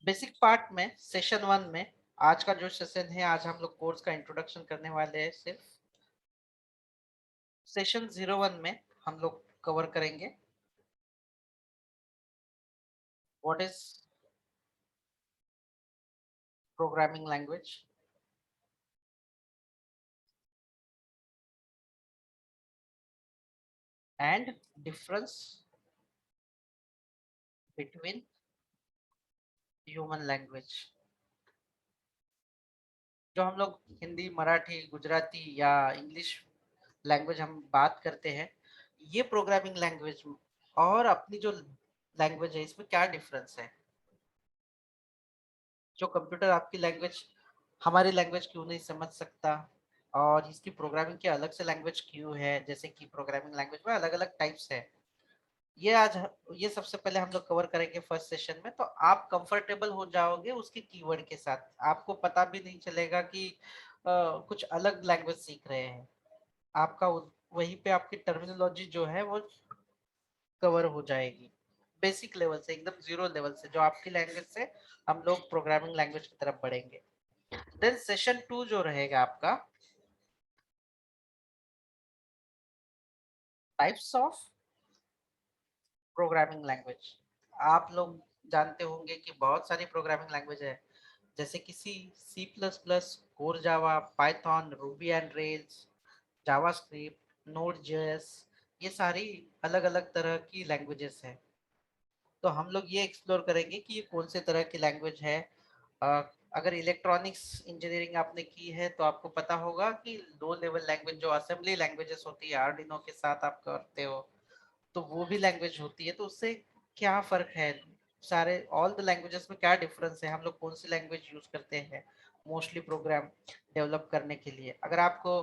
Basic part में session 1 में आज का जो सेशन है, आज हम लोग कोर्स का इंट्रोडक्शन करने वाले हैं। सिर्फ सेशन 01 में हम लोग कवर करेंगे what is programming language and difference between human language. जो हम लोग हिंदी, मराठी, गुजराती या इंग्लिश लैंग्वेज हम बात करते हैं, ये प्रोग्रामिंग लैंग्वेज और अपनी जो लैंग्वेज है इसमें क्या डिफरेंस है। जो कंप्यूटर आपकी लैंग्वेज हमारी लैंग्वेज क्यों नहीं समझ सकता, और इसकी प्रोग्रामिंग की अलग से लैंग्वेज क्यों है, जैसे कि प्रोग्रामिंग लैंग्वेज में अलग अलग टाइप्स है। ये आज ये सबसे पहले हम लोग कवर करेंगे फर्स्ट सेशन में। तो आप कंफर्टेबल हो जाओगे उसके कीवर्ड के साथ, आपको पता भी नहीं चलेगा कि कुछ अलग लैंग्वेज सीख रहे हैं। आपका वहीं पे आपकी टर्मिनोलॉजी जो है वो कवर हो जाएगी, बेसिक लेवल से, एकदम जीरो लेवल से, जो आपकी लैंग्वेज से हम लोग प्रोग्रामिंग लैंग्वेज की तरफ बढ़ेंगे। देन सेशन 2 जो रहेगा आपका टाइप्स ऑफ प्रोग्रामिंग लैंग्वेज। आप लोग जानते होंगे कि बहुत सारी प्रोग्रामिंग लैंग्वेज है, जैसे कि C plus plus, core Java, Python, Ruby and Rails, JavaScript, Node JS. ये सारी अलग अलग तरह की लैंग्वेजेस हैं। तो हम लोग ये एक्सप्लोर करेंगे कि ये कौन से तरह की लैंग्वेज है। अ, अगर इलेक्ट्रॉनिक्स इंजीनियरिंग आपने की है तो आपको पता होगा कि लो लेवल लैंग्वेज जो असेंबली लैंग्वेजेस होती है, आर्डिनो के साथ आप करते हो, तो वो भी लैंग्वेज होती है। तो उससे क्या फर्क है, सारे ऑल द लैंग्वेजेस में क्या डिफरेंस है, हम लोग कौन सी लैंग्वेज यूज करते हैं मोस्टली प्रोग्राम डेवलप करने के लिए। अगर आपको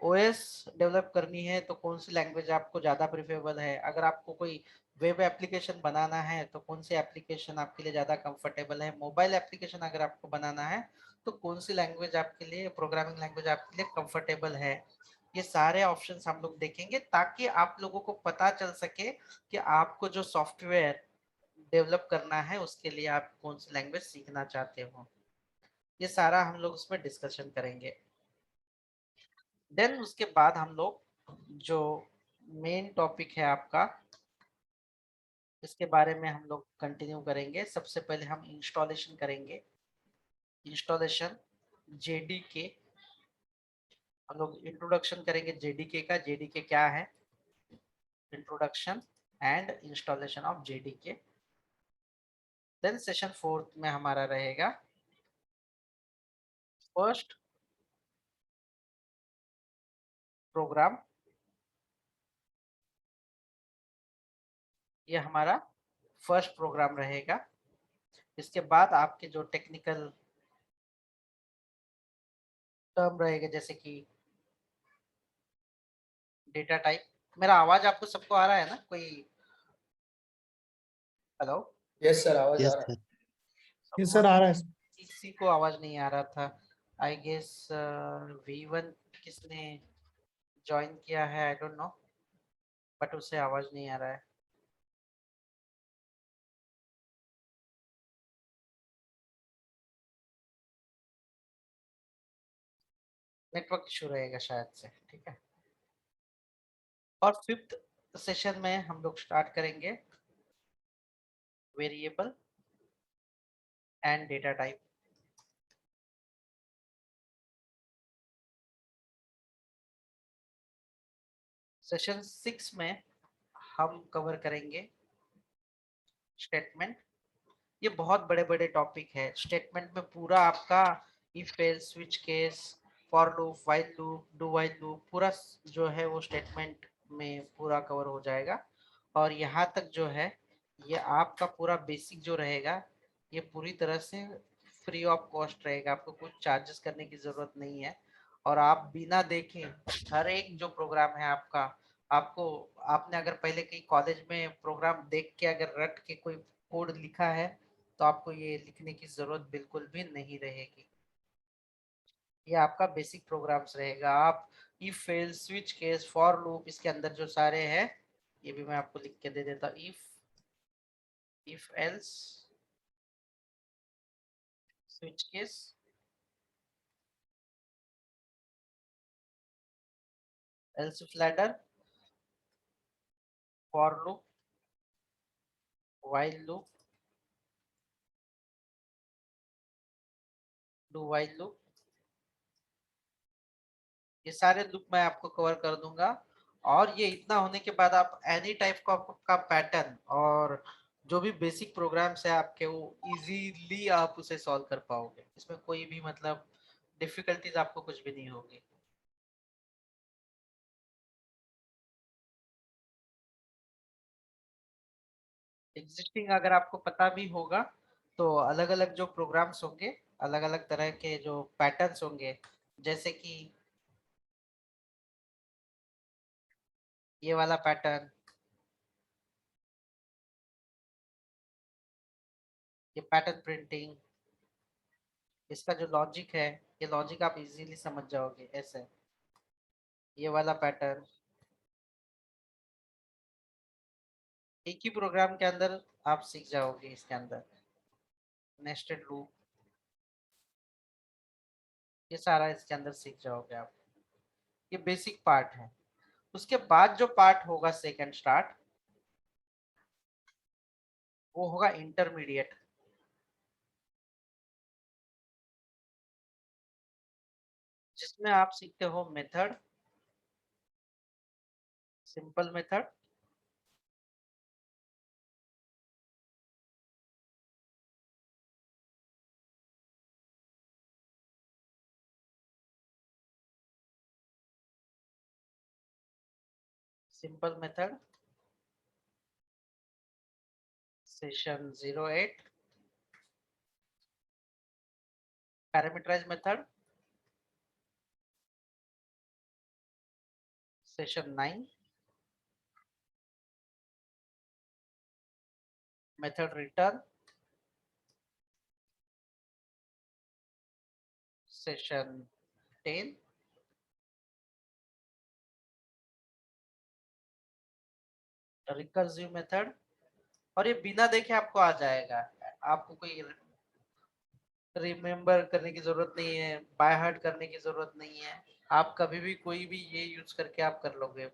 ओएस डेवलप करनी है तो कौन सी लैंग्वेज आपको ज़्यादा प्रिफरेबल है। अगर आपको कोई वेब एप्लीकेशन बनाना है तो कौन सी एप्लीकेशन आपके लिए ज़्यादा कंफर्टेबल है। मोबाइल एप्लीकेशन अगर आपको बनाना है तो कौन सी लैंग्वेज आपके लिए, प्रोग्रामिंग लैंग्वेज आपके लिए कंफर्टेबल है। ये सारे ऑप्शंस हम लोग देखेंगे ताकि आप लोगों को पता चल सके कि आपको जो सॉफ्टवेयर डेवलप करना है उसके लिए आप कौन सी लैंग्वेज सीखना चाहते हो। ये सारा हम लोग उसमें डिस्कशन करेंगे। देन उसके बाद हम लोग जो मेन टॉपिक है आपका, इसके बारे में हम लोग कंटिन्यू करेंगे। सबसे पहले हम इंस्टॉलेशन करेंगे। इंस्टॉलेशन जेडीके, हम लोग इंट्रोडक्शन करेंगे जेडीके का। जेडीके क्या है, introduction and installation of JDK. Then session 4 में हमारा रहेगा फर्स्ट प्रोग्राम। ये हमारा फर्स्ट प्रोग्राम रहेगा। इसके बाद आपके जो टेक्निकल टर्म रहेगा, जैसे कि डेटा टाइप। मेरा आवाज आपको सबको आ रहा है ना? कोई हेलो? यस सर, आवाज आ यस रहा है। सर। ये सर आ रहा है। किसी को आवाज नहीं आ रहा था। आई गेस V1 किसने ज्वाइन किया है, आई डोंट नो, बट उसे आवाज नहीं आ रहा है। नेटवर्क इशू रहेगा शायद से, ठीक है। और फिफ्थ सेशन में हम लोग स्टार्ट करेंगे variable and data type. Session 6 में हम कवर करेंगे स्टेटमेंट। ये बहुत बड़े बड़े टॉपिक है। स्टेटमेंट में पूरा आपका if else, switch case, for loop, while loop, do while loop, पूरा जो है वो स्टेटमेंट में पूरा कवर हो जाएगा। और यहाँ तक जो है ये आपका पूरा बेसिक जो रहेगा, ये पूरी तरह से फ्री ऑफ कॉस्ट रहेगा, आपको कुछ चार्जेस करने की जरूरत नहीं है। और आप बिना देखे हर एक जो प्रोग्राम है आपका, आपको, आपने अगर पहले कहीं कॉलेज में प्रोग्राम देख के अगर रट के कोई कोड लिखा है तो आपको ये लिखने की जरूरत बिल्कुल भी नहीं रहेगी। ये आपका बेसिक प्रोग्राम्स रहेगा। आप if fail, switch case, for loop, इसके अंदर जो सारे हैं ये भी मैं आपको लिख के दे देता हूँ। If else, switch case, else if ladder, for loop, while loop, do while loop, ये सारे लूप मैं आपको कवर कर दूंगा। और ये इतना होने के बाद आप एनी टाइप का पैटर्न और जो भी बेसिक प्रोग्राम्स है आपके वो इजीली आप उसे सॉल्व कर पाओगे। इसमें कोई भी मतलब डिफिकल्टीज आपको कुछ भी नहीं होगी। एग्जिस्टिंग अगर आपको पता भी होगा तो अलग अलग जो प्रोग्राम्स होंगे, अलग अलग तरह के जो पैटर्न्स होंगे, जैसे कि ये वाला पैटर्न, ये पैटर्न प्रिंटिंग, इसका जो लॉजिक है, ये लॉजिक आप इजीली समझ जाओगे ऐसे। ये वाला पैटर्न एक ही प्रोग्राम के अंदर आप सीख जाओगे। इसके अंदर नेस्टेड लूप, ये सारा इसके अंदर सीख जाओगे आप। ये बेसिक पार्ट है। उसके बाद जो पार्ट होगा सेकंड स्टार्ट, वो होगा इंटरमीडिएट, जिसमें आप सीखते हो method, simple method, simple method, session 08, parameterise method, session 9, method return, session 10, recursive method. और ये बिना देखे आपको आ जाएगा, आपको कोई रिमेम्बर करने की जरूरत नहीं है, बाय हार्ट करने की जरूरत नहीं है। आप कभी भी कोई भी ये यूज करके आप कर लोगे।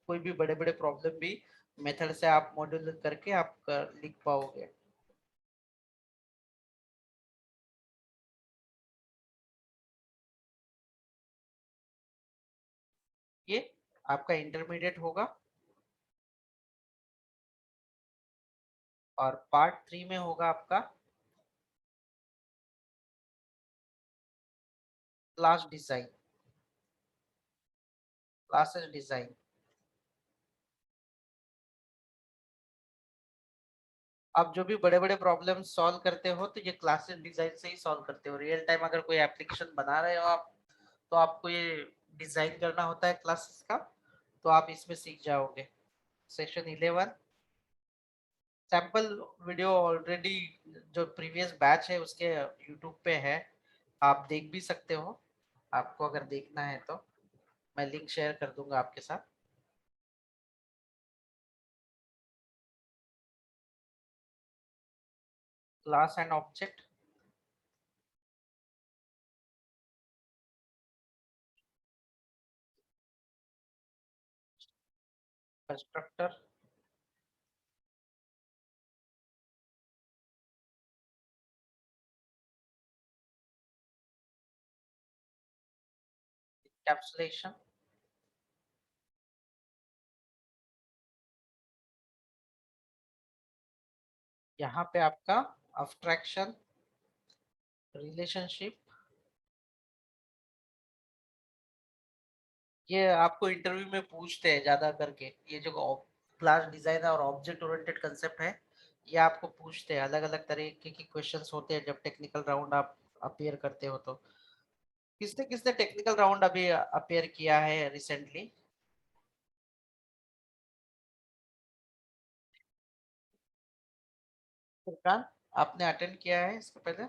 कोई भी बड़े बड़े प्रॉब्लम भी मेथड से आप मॉड्यूल करके आप लिख पाओगे। ये आपका इंटरमीडिएट होगा। और पार्ट 3 में होगा आपका क्लास डिजाइन, क्लासेस डिजाइन। आप जो भी बड़े बड़े प्रॉब्लम सॉल्व करते हो तो ये क्लासेस डिजाइन से ही सॉल्व करते हो। रियल टाइम अगर कोई एप्लीकेशन बना रहे हो आप, तो आपको ये डिजाइन करना होता है क्लासेस का, तो आप इसमें सीख जाओगे। सेशन 11, सैंपल वीडियो ऑलरेडी जो प्रीवियस बैच है उसके यूट्यूब पे है, आप देख भी सकते हो। आपको अगर देखना है तो मैं लिंक शेयर कर दूंगा आपके साथ। Class and object, constructor, capsulation, यहाँ पे आपका अब्स्ट्रैक्शन, रिलेशनशिप। ये आपको इंटरव्यू में पूछते हैं ज्यादा करके, ये जो क्लास डिजाइन और ऑब्जेक्ट ओरिएंटेड कंसेप्ट है, ये आपको पूछते हैं। अलग अलग तरीके की क्वेश्चंस होते हैं जब टेक्निकल राउंड आप अपियर करते हो तो। किसने किसने टेक्निकल राउंड अभी अपियर किया है रिसेंटली? फुरकान, आपने अटेंड किया है इसके पहले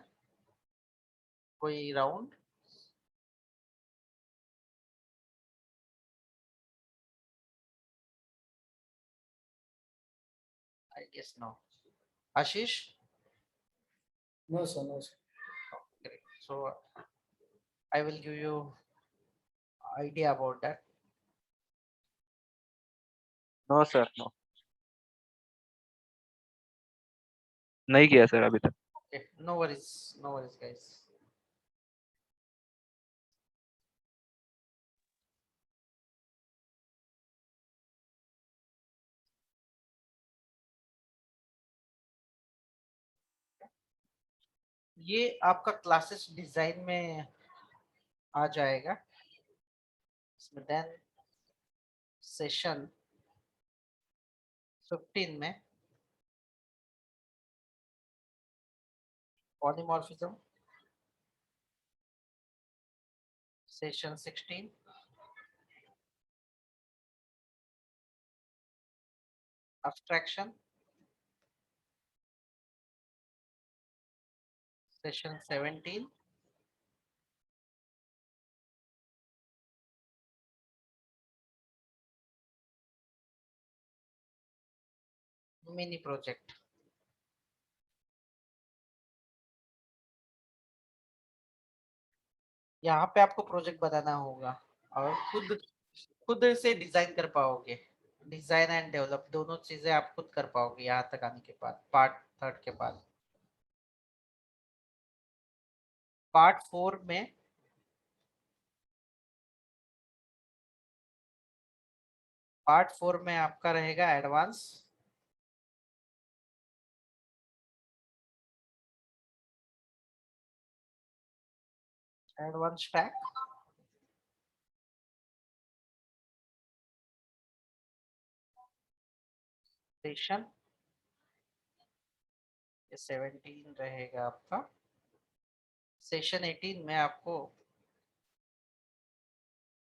कोई round? I guess no. Ashish? No, sir, no, sir. So I will give you idea about that. No sir, no, नहीं किया सर अभी तक। Okay, no worries, guys. ये आपका क्लासेस डिजाइन में आ जाएगा। इसमें देन सेशन 15 में polymorphism, session 16 abstraction, session 17 mini project. यहाँ पे आपको प्रोजेक्ट बनाना होगा और खुद से डिजाइन कर पाओगे। डिजाइन एंड डेवलप दोनों चीजें आप खुद कर पाओगे यहाँ तक आने के बाद, पार्ट 3 के बाद। पार्ट 4 में आपका रहेगा एडवांस, ट्रैक, सेशन 17 रहेगा आपका। सेशन 18 में आपको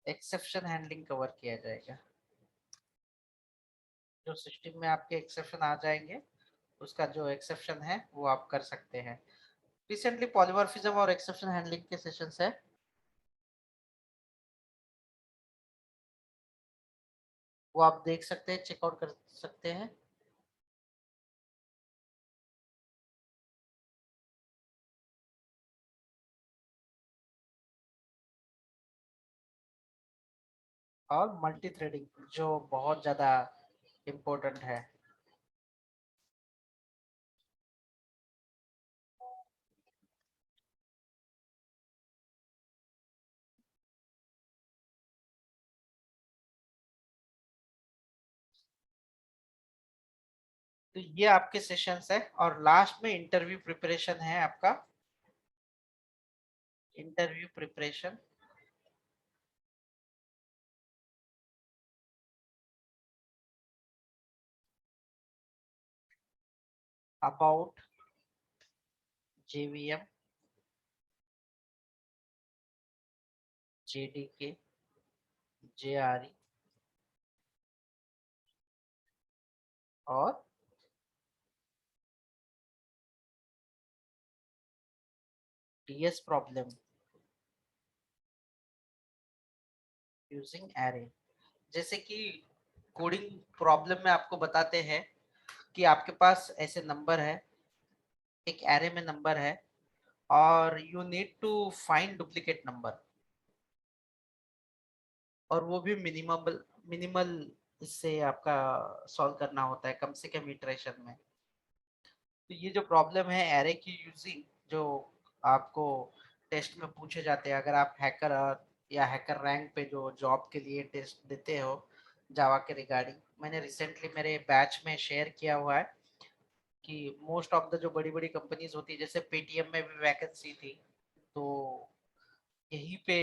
एक्सेप्शन हैंडलिंग कवर किया जाएगा। जो सिस्टम में आपके एक्सेप्शन आ जाएंगे, उसका जो एक्सेप्शन है वो आप कर सकते हैं। रिसेंटली पॉलीमॉर्फिज्म और एक्सेप्शन हैंडलिंग के सेशंस है, वो आप देख सकते हैं, चेकआउट कर सकते हैं। और मल्टी थ्रेडिंग जो बहुत ज्यादा इम्पोर्टेंट है। तो ये आपके सेशंस है और लास्ट में इंटरव्यू प्रिपरेशन है आपका। Interview preparation about JVM, JDK, JRE और टीएस प्रॉब्लम यूजिंग एरे। जैसे कि कोडिंग प्रॉब्लम में आपको बताते हैं कि आपके पास ऐसे नंबर है, एक एरे में नंबर है और you need to find duplicate number, और वो भी मिनिमल इससे आपका सॉल्व करना होता है कम से कम इटरेशन में। तो ये जो प्रॉब्लम है एरे की यूजिंग, जो आपको टेस्ट में पूछे जाते हैं अगर आप हैकर या हैकर रैंक पे जो जॉब के लिए टेस्ट देते हो जावा के रिगार्डिंग, मैंने रिसेंटली मेरे बैच में शेयर किया हुआ है कि मोस्ट ऑफ द जो बड़ी बड़ी कंपनीज होती है, जैसे पेटीएम में भी वैकेंसी थी, तो यहीं पे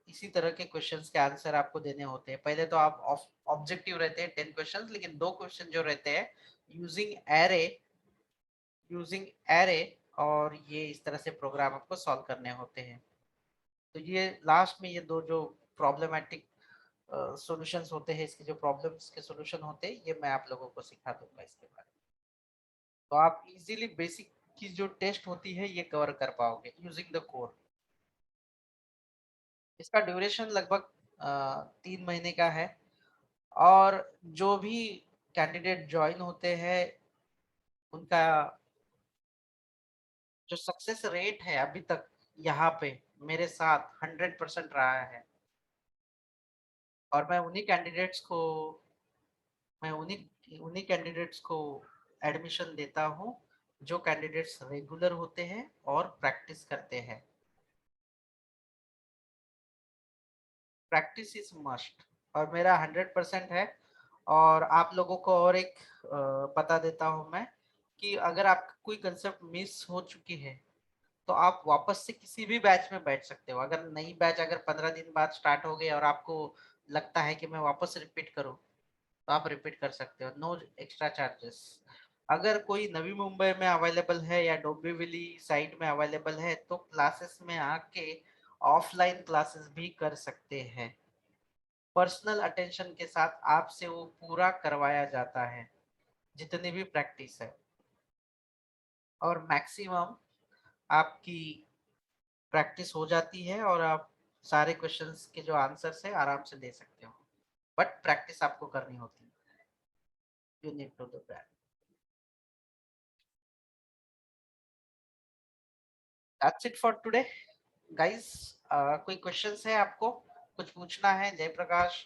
इसी तरह के क्वेश्चंस के आंसर आपको देने होते हैं। पहले तो आप ऑब्जेक्टिव रहते हैं 10 क्वेश्चंस, लेकिन 2 क्वेश्चन जो रहते हैं यूजिंग एरे, यूजिंग एरे और ये इस तरह से प्रोग्राम आपको सॉल्व करने होते हैं। तो ये लास्ट में ये दो जो प्रॉब्लमेटिक सॉल्यूशंस होते हैं, इसके जो प्रॉब्लम्स के सॉल्यूशन होते हैं, ये मैं आप लोगों को सिखा दूंगा इसके बारे में। तो आप इजीली बेसिक की जो टेस्ट होती है ये कवर कर पाओगे यूजिंग द कोर। इसका ड्यूरेशन लगभग 3 महीने का है और जो भी कैंडिडेट ज्वाइन होते हैं उनका जो सक्सेस रेट है अभी तक यहाँ पे मेरे साथ 100% रहा है, और मैं उन्हीं कैंडिडेट्स को एडमिशन देता हूँ जो कैंडिडेट्स रेगुलर होते हैं और प्रैक्टिस करते हैं। प्रैक्टिस इज मस्ट, और मेरा 100% है। और आप लोगों को और एक बता देता हूँ मैं कि अगर आप कोई कंसेप्ट मिस हो चुकी है तो आप वापस से किसी भी बैच में बैठ सकते हो। अगर नई बैच अगर 15 दिन बाद स्टार्ट हो गई और आपको लगता है कि मैं वापस रिपीट करूँ तो आप रिपीट कर सकते हो, नो एक्स्ट्रा चार्जेस। अगर कोई नवी मुंबई में अवेलेबल है या डोंबिवली साइड में अवेलेबल है तो क्लासेस में आके ऑफलाइन क्लासेस भी कर सकते हैं। पर्सनल अटेंशन के साथ आपसे वो पूरा करवाया जाता है जितनी भी प्रैक्टिस है, और मैक्सिमम आपकी प्रैक्टिस हो जाती है और आप सारे क्वेश्चंस के जो आंसर्स है आराम से दे सकते हो। बट प्रैक्टिस आपको करनी होती है, you need to do that. That's it for today guys. कोई क्वेश्चंस है आपको, कुछ पूछना है जयप्रकाश?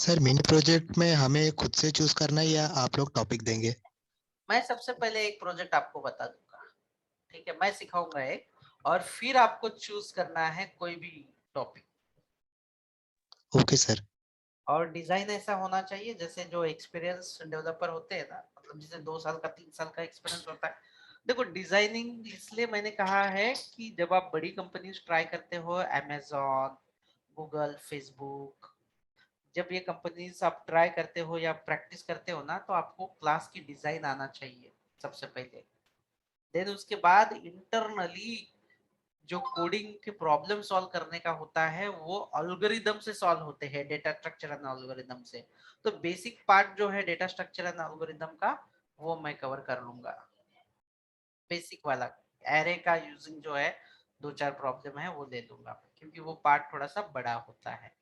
सर मिनी प्रोजेक्ट में हमें खुद से चूज करना है या आप लोग टॉपिक देंगे? मैं सबसे पहले एक प्रोजेक्ट आपको बता दूंगा, ठीक है? मैं सिखाऊंगा एक, और फिर आपको चूज करना है कोई भी टॉपिक। Okay sir. और डिजाइन ऐसा होना चाहिए जैसे जो एक्सपीरियंस डेवलपर होते हैं ना, मतलब जैसे 2 साल का 3 साल का एक्सपीरियंस होता है। देखो डिजाइनिंग इसलिए मैंने कहा है कि जब आप बड़ी कंपनीज ट्राई करते हो, अमेजॉन, गूगल, फेसबुक, जब ये कंपनीज आप ट्राई करते हो या प्रैक्टिस करते हो ना, तो आपको क्लास की डिजाइन आना चाहिए सबसे पहले। देन उसके बाद इंटरनली जो कोडिंग के प्रॉब्लम सॉल्व करने का होता है वो अल्गोरिदम से सॉल्व होते हैं, डेटा स्ट्रक्चर एंड अल्गोरिदम से। तो बेसिक पार्ट जो है डेटा स्ट्रक्चर एंड अल्गोरिदम का, वो मैं कवर कर लूंगा। बेसिक वाला एरे का यूजिंग जो है, 2-4 प्रॉब्लम है वो दे दूंगा, क्योंकि वो पार्ट थोड़ा सा बड़ा होता है।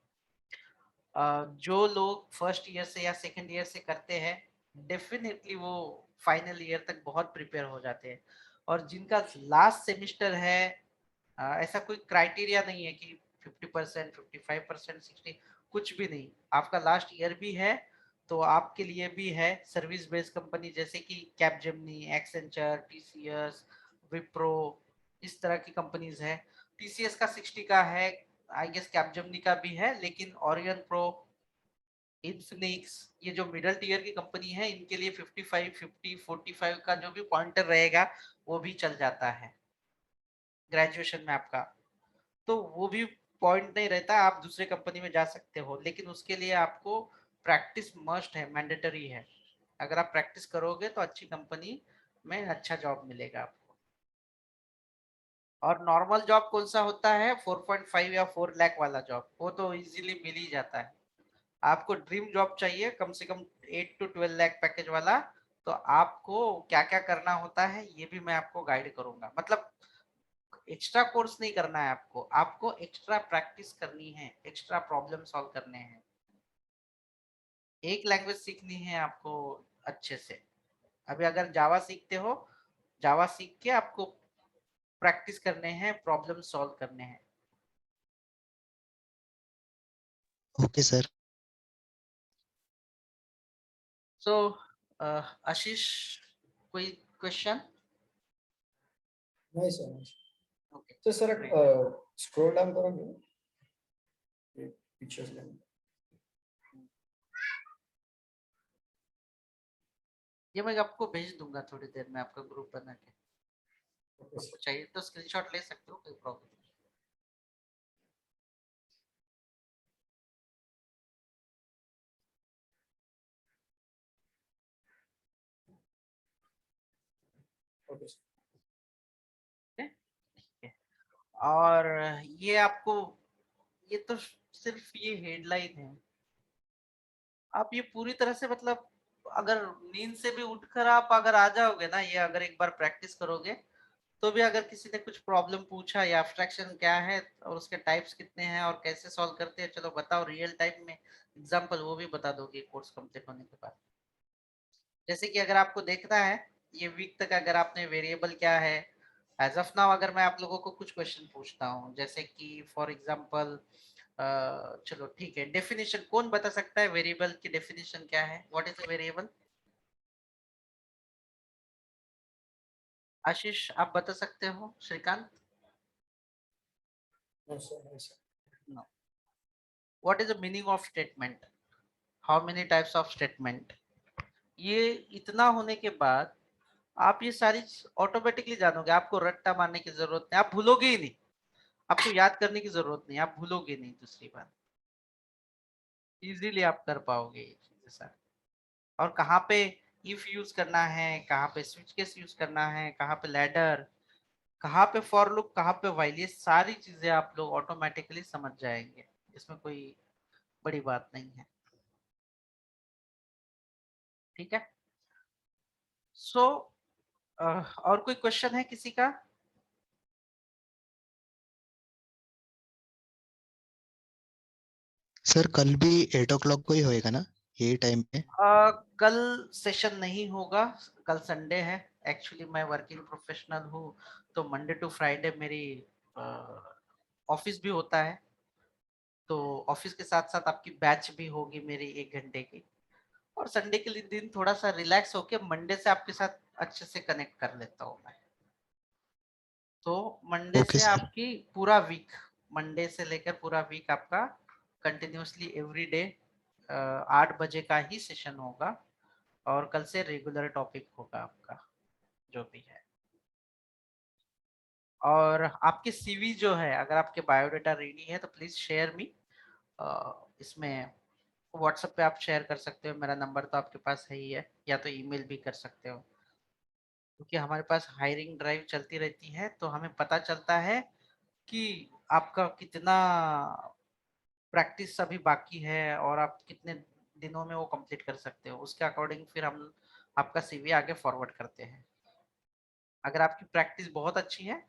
जो लोग फर्स्ट ईयर से या सेकंड ईयर से करते हैं डेफिनेटली वो फाइनल ईयर तक बहुत प्रिपेयर हो जाते हैं। और जिनका लास्ट सेमिस्टर है, ऐसा कोई क्राइटेरिया नहीं है कि 50%, 55%, 60, कुछ भी नहीं। आपका लास्ट ईयर भी है तो आपके लिए भी है सर्विस बेस्ड कंपनी जैसे कि कैपजेमिनी, एक्सेंचर, टीसीएस, विप्रो, इस तरह की कंपनीज है। टीसीएस का 60 का है, आई गेस कैपजेमिनी का भी है, लेकिन ओरियन प्रो, इन्फिनिक्स, ये जो मिडिल टीयर की कंपनी है इनके लिए 55, 50, 45 का जो भी पॉइंटर रहेगा वो भी चल जाता है ग्रेजुएशन में आपका। तो वो भी पॉइंट नहीं रहता, आप दूसरे कंपनी में जा सकते हो, लेकिन उसके लिए आपको प्रैक्टिस मस्ट है, मैंडेटरी है। अगर आप प्रैक्टिस करोगे तो अच्छी कंपनी में अच्छा जॉब मिलेगा आपको। और नॉर्मल जॉब कौन सा होता है? 4.5 या 4 लाख वाला जॉब, वो तो इजीली मिल ही जाता है। आपको ड्रीम जॉब चाहिए कम से कम 8 to 12 लाख पैकेज वाला, तो आपको क्या क्या करना होता है ये भी मैं आपको गाइड करूंगा। मतलब एक्स्ट्रा कोर्स नहीं करना है आपको, आपको एक्स्ट्रा प्रैक्टिस करनी है, एक्स्ट्रा प्रॉब्लम सॉल्व करने हैं। एक लैंग्वेज सीखनी है आपको अच्छे से। अभी अगर जावा सीखते हो, जावा सीख के आपको प्रैक्टिस करने हैं, प्रॉब्लम सॉल्व करने हैं। Okay sir. सो आशीष, कोई क्वेश्चन? नहीं सर, नहीं। ओके, तो सर स्क्रॉल डाउन करोगे ये पीछे से? ये मैं आपको भेज दूंगा थोड़ी देर में, आपका ग्रुप बना के। ओके आपको चाहिए तो स्क्रीनशॉट ले सकते हो, कोई प्रॉब्लम नहीं। Okay sir. ठीक है? और ये आपको, ये तो सिर्फ ये हेडलाइन है। आप ये पूरी तरह से, मतलब अगर नींद से भी उठकर आप अगर आ जाओगे ना, ये अगर एक बार प्रैक्टिस करोगे तो भी अगर किसी ने कुछ प्रॉब्लम पूछा या एब्स्ट्रैक्शन क्या है और उसके टाइप्स कितने हैं और कैसे सॉल्व करते हैं, चलो बताओ रियल टाइम में एग्जांपल, वो भी बता दोगे कोर्स कंप्लीट होने के बाद। जैसे कि अगर आपको देखना है ये वीक तक, अगर आपने वेरिएबल क्या है, एज ऑफ नाउ अगर मैं आप लोगों को कुछ क्वेश्चन पूछता हूँ, जैसे कि फॉर एग्जांपल चलो ठीक है, डेफिनेशन कौन बता सकता है, वेरिएबल की डेफिनेशन क्या है, what is a variable? Ashish आप बता सकते हो? Shrikant? No, sir, no, sir. No. What is the meaning of statement? How many types of statement? ये इतना होने के बाद आप ये सारी ऑटोमेटिकली जानोगे, आपको रट्टा मारने की जरूरत नहीं, आप भूलोगे ही नहीं, आपको याद करने की जरूरत नहीं, आप भूलोगे नहीं, दूसरी बात इजीली आप कर पाओगे ये चीजें सारी। और कहाँ पे इफ यूज करना है, कहाँ पे स्विच केस यूज करना है, कहाँ पे लैडर, कहाँ पे फॉर लूप, कहाँ पे व्हाइल, ये सारी चीजें आप लोग ऑटोमेटिकली समझ जाएंगे, इसमें कोई बड़ी बात नहीं है। ठीक है, सो और कोई क्वेश्चन है किसी का? सर कल भी 8 o'clock को ही होएगा ना, यही टाइम पे? कल सेशन नहीं होगा, कल संडे है। एक्चुअली मैं वर्किंग प्रोफेशनल हूँ, तो मंडे टू फ्राइडे मेरी ऑफिस भी होता है, तो ऑफिस के साथ साथ आपकी बैच भी होगी मेरी 1 घंटे की, और संडे के लिए दिन थोड़ा सा रिलैक्स होके मंडे से आपके साथ अच्छे से कनेक्ट कर लेता हूँ मैं। तो मंडे ओके से सर। आपकी पूरा वीक, मंडे से लेकर पूरा वीक आपका कंटिन्यूअसली एवरी डे 8 बजे का ही सेशन होगा, और कल से रेगुलर टॉपिक होगा आपका जो भी है। और आपकी सीवी जो है, अगर आपके बायोडाटा रेडी है तो प्लीज शेयर मी, इसमें व्हाट्सएप पे आप शेयर कर सकते हो, मेरा नंबर तो आपके पास है ही है, या तो ईमेल भी कर सकते हो, क्योंकि हमारे पास हायरिंग ड्राइव चलती रहती है, तो हमें पता चलता है कि आपका कितना प्रैक्टिस अभी बाकी है और आप कितने दिनों में वो कंप्लीट कर सकते हो, उसके अकॉर्डिंग फिर हम आपका सीवी आगे फॉरवर्ड करते हैं। अगर आपकी प्रैक्टिस बहुत अच्छी है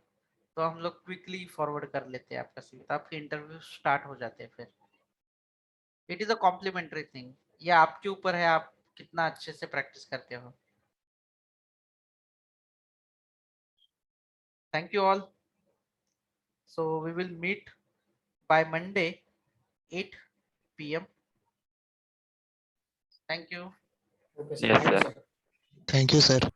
तो हम लोग क्विकली फॉरवर्ड कर लेते हैं आपका सीवी, तो आपके इंटरव्यू स्टार्ट हो जाते हैं फिर। It is a complementary thing, ये आपके ऊपर है, आप कितना अच्छे से प्रैक्टिस करते हो। Thank you all, so we will meet by Monday 8 PM। Thank you. Okay, sir. Yes, Thank you, sir. sir. Thank you sir.